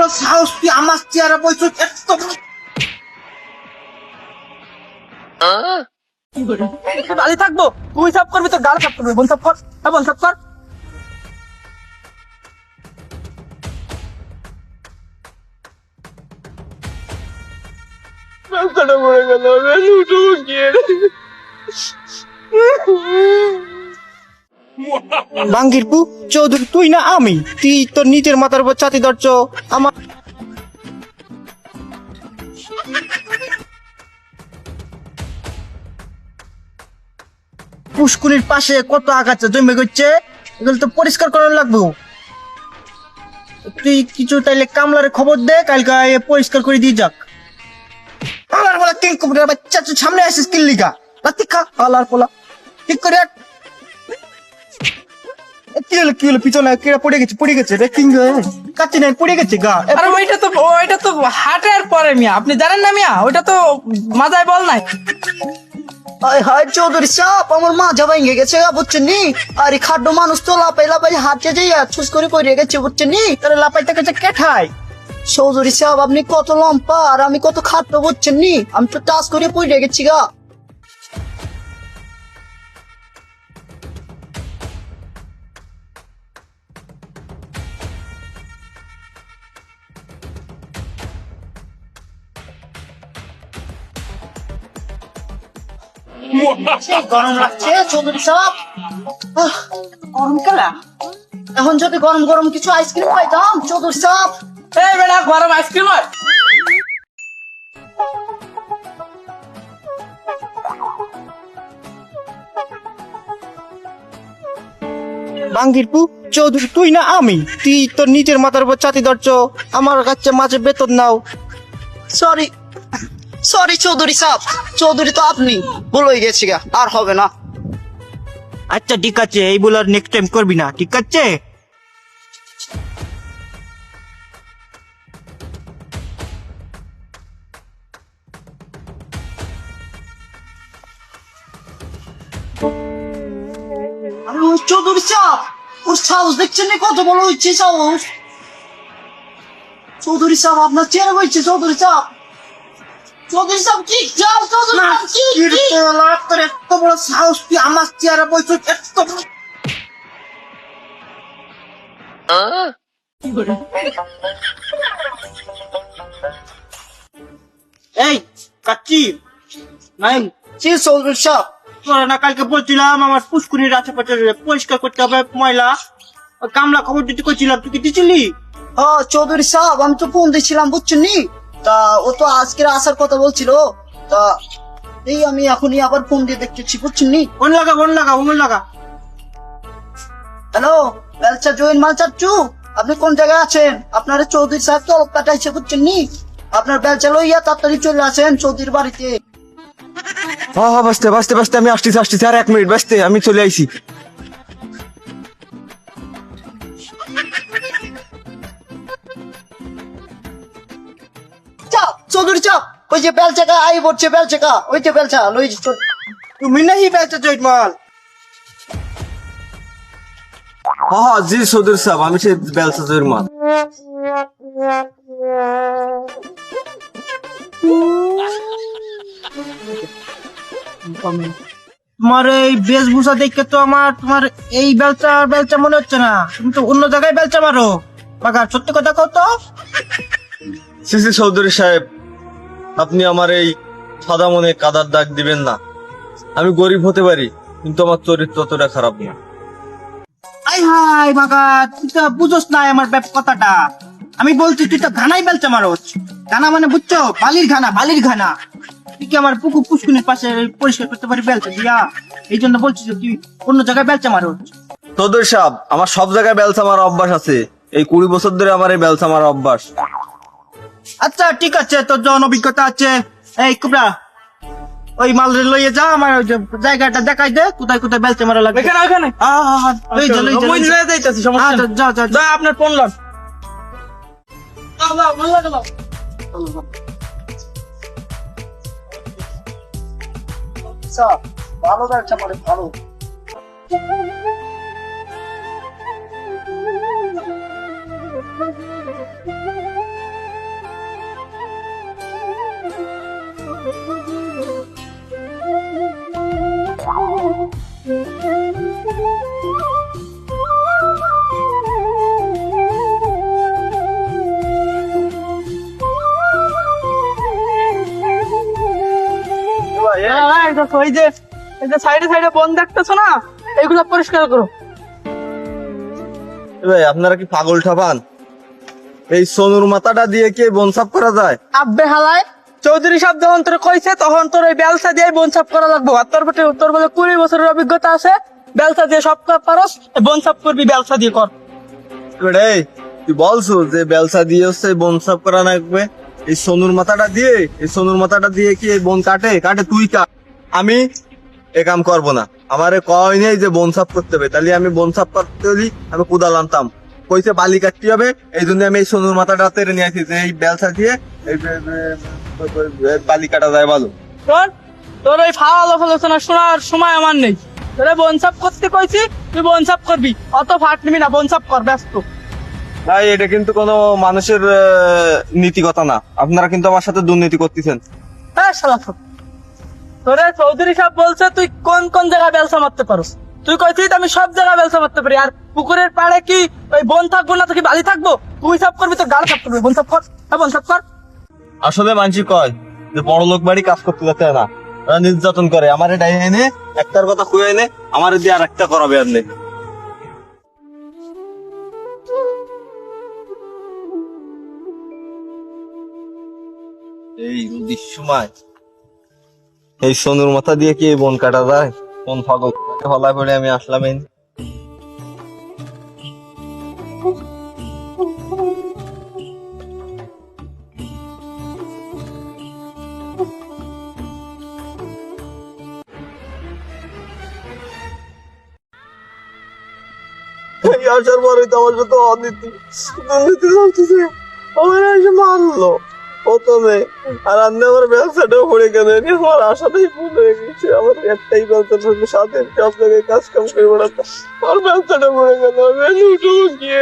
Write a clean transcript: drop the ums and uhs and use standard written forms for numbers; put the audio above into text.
বড় সাহস, তুই আমার চেয়ারে বসে এত বড় দাঁড়িয়ে থাকবো? তুই সাফ করবি তো গাল সাফ করবি। বোন সাফ কর, বোন সাফ কর। বাঙ্গির পু চৌধুরী, তুই না আমি? তুই তোর নিজের মাথার উপর ছাতি ধরছ। আমার পুষ্কুনির পাশে কত আগাছা জমে গেছে, এগুলো তো পরিষ্কার করার লাগবে। তুই কিছু তাইলে কামলারে খবর দে, কালকে এ পরিষ্কার করে দিয়ে যাক। আমার বলা কিং কুকুরের বাচ্চা, তুই সামনে আসিস কিল্লিকা লাতি খা আলার পোলা। ঠিক করে রাখ। কি হলো পিছনে কেড়া পড়ে গেছে রে কিং, কাচ্চি নাই পড়ে গেছে গা। আরে ওইটা তো হাটের পরে মিয়া, আপনি জানেন না মিয়া? ওইটা তো মাথায় বল নাই। হায় চৌধুরী সাপ, আমার মাজা ভেঙে গেছে বুঝছেন নি। আর এই খাদ্য মানুষ তো লাপাই লাপাই হাঁটছে যে ছুস করে পড়ে গেছে বুঝছেন নি। তাহলে লাপাইতে গেছে কেঠাই। চৌধুরী সাহেব আপনি কত লম্পা আর আমি কত খাদ্য বুঝছেন নি। আমি তো টাচ করে পড়ে গেছি গা। গরম লাগছে চৌধুরী সাহেব, গরম কেলা। এখন যদি গরম গরম কিছু আইসক্রিম খাইতাম চৌধুরী সাহেব। এই বেটা, গরম আইসক্রিম হয়? বাঙ্গির পু চৌধুরী, তুই না আমি? তুই তোর নিজের মাথার উপর ছাতি ধরছ, আমার কাছে মাঝে বেতন নাও। সরি সরি চৌধুরী সাহেব, চৌধুরী তো আপনি, ভুল হয়ে গেছি গা, আর হবে না। আচ্ছা ঠিক আছে, এইগুলো আর নেক্সট টাইম করবি না, ঠিক আছে? আরে ওই চৌধুরী সাহেব, ওর সাহস দেখছেন না কত বড় হচ্ছে সাহস। চৌধুরী সাহেব আপনার চেয়ারে বসছে চৌধুরী সাহেব। চৌধুরী সাহেব কি যাও চৌধুরী সাহেব, কি তোর এত বড় সাহস, তুই আমার চেয়ারে বসে এত বড়। এই কাচ্চি নাই, জি চৌধুরী সাহেব। তোরা না কালকে বলছিলাম আমার পুষ্কুনির আশেপাশে পরিষ্কার করতে হবে ময়লা, ওই কামলা খবর দিতে কইছিলাম, তুই কি দিছিলি? হ্যাঁ চৌধুরী সাহেব, আমি তো ফোন দিয়েছিলাম বুঝছেন নি। তা ও তো আজকের আসার কথা বলছিল, তা এই আমি এখনই আবার ফোন দিয়ে দেখতেছি বুঝছেন নি। ফোন লাগা। হ্যালো বেলচা জয়েন মাল চাচ্ছু, আপনি কোন জায়গায় আছেন? আপনার চৌধুরী সাহেব তো কাটাইছে বুঝছেন নি। আপনার বেলচা লইয়া তাড়াতাড়ি চলে আসেন চৌধুরীর বাড়িতে। হ্যাঁ বাঁচতে আমি আসতেছি আর 1 মিনিট বাঁচতে আমি চলে আইছি। চাপ চৌধুরী চাপ, ওই যে বেলচাকা আই পড়ছে, বেলচাকা ওই যে বেলচা লই তুমি নাহি বেলচা জয়েন্ট মাল। হ্যাঁ জি চৌধুরী সাহেব, আমি সেই বেলসা জয়ের মাল। তোমার এই বেশভূষা দেখে তো তোমার এই বেলচা মনে হচ্ছে না, তুমি তো অন্য জায়গায় বেলচা মারো। বাগা সত্যি কথা কও তো। জি চৌধুরী সাহেব, আপনি আমার এই সাদা মনে কাদার দাগ দিবেন না। আমি গরিব হতে পারি কিন্তু আমার চরিত্র অতটা খারাপ না। আই হাই বাগা, তুই তো বুঝোস না আমার কথাটা। আমি বলছি তুই তো ঘানাই বেলচা মারোস। ঘানা মানে বুঝছো, বালির ঘানা। তুই কি আমার পুকুর পুষ্কুনির পাশে পরিষ্কার করতে পারি বেলচা দিয়া? এই জন্য বলছি যে তুই অন্য জায়গায় বেলচা মারোস। চৌধুরী সাহেব, আমার সব জায়গায় বেলসা মারা অভ্যাস আছে। এই 20 বছর ধরে আমার এই বেলসা মারা অভ্যাস। আচ্ছা ঠিক আছে, তোর যখন অভিজ্ঞতা আছে, এই কুবরা ওই মাল লইয়ে যা, আমার ওই যে জায়গাটা দেখাই দে কোথায় কোথায় বেলচা মারা লাগবে। ওখানে যাইতাছি, সমস্যা নেই। যা, আপনার ফোন লন। ভালো বেলচা মানে ভালো। এই যে সাইডে সাইডে বন দেখতেছো না, এইগুলো পরিষ্কার করো। এ ভাই আপনারা কি পাগল ঠাপান? এই সোনুর মাথাটা দিয়ে কি বন সাফ করা যায়? আব্বে হালায়, চৌধুরী সাহেব যখন তোর কইছে তখন তোর ওই বেলসা দিয়ে বন সাফ করা লাগবো। আর তোর বলে 20 বছরের অভিজ্ঞতা আছে, বেলসা দিয়ে সব কাজ পারস, বন সাফ করবি বেলসা দিয়ে কর। এবারে তুই বলছো যে বেলসা দিয়ে হচ্ছে বন সাফ করা লাগবে, এই সোনুর মাথাটা দিয়ে কি এই বন কাটে তুই কাট। আমি এ কাম করবো না, আমারে কয় নেই যে বন সাফ করতে হবে, তাহলে আমি বন সাফ করতে হলি আমি কোদাল আনতাম। কইছে বালি কাটতে হবে, এই জন্য আমি এই সোনুর মাথাটা তেড়ে নিয়ে আসি যে এই বেলসা দিয়ে এই বালি কাটা যায় ভালো। তোর ওই ফাওয়া আলোচনা শোনার সময় আমার নেই। তোরে বন সাফ করতে কইছি, তুই বন সাফ করবি, অত ফাট নিবি না, বন সাফ কর, ব্যস্ত। ভাই এটা কিন্তু কোনো মানুষের নীতিকথা না, আপনারা কিন্তু আমার সাথে দুর্নীতি করতেছেন। হ্যাঁ শালা সব। তোরে চৌধুরী সাহেব বলছে তুই কোন কোন জায়গায় বেলসা মারতে পারস, তুই কইছিস আমি সব জায়গায় বেলসা মারতে পারি। আর পুকুরের পাড়ে কি ওই বন থাকবো না, তো কি বালি থাকবো? তুই সাফ করবি, তো গাল সাফ করবি, বন সাফ কর, হ্যাঁ বন সাফ কর। আসলে মানসি কয় যে বড় লোক বাড়ি কাজ করতে যাচ্ছে না, ওরা নির্যাতন করে। আমার এটাই এনে একটার কথা খুঁয়ে এনে আমার দিয়ে আর একটা করাবে আর নেই। এই রোদির সময় এই সোনুর মাথা দিয়ে কি বন কাটা যায়? কোন ফাগল হলা করে আমি আসলাম এই আসার পরে তো আমার সাথে দুর্নীতি চলতেছে। আমার এসে মারলো প্রথমে, আর আপনি আমার ব্যবসাটাও পড়ে গেল। আমার আশাটাই ভুল হয়ে গেছে, আমার একটাই ব্যবসা থাকবে, সাথে সব জায়গায় কাজ কাম করে বেড়াতাম, আমার ব্যবসাটা পড়ে গেল। আমি উঠবো গিয়ে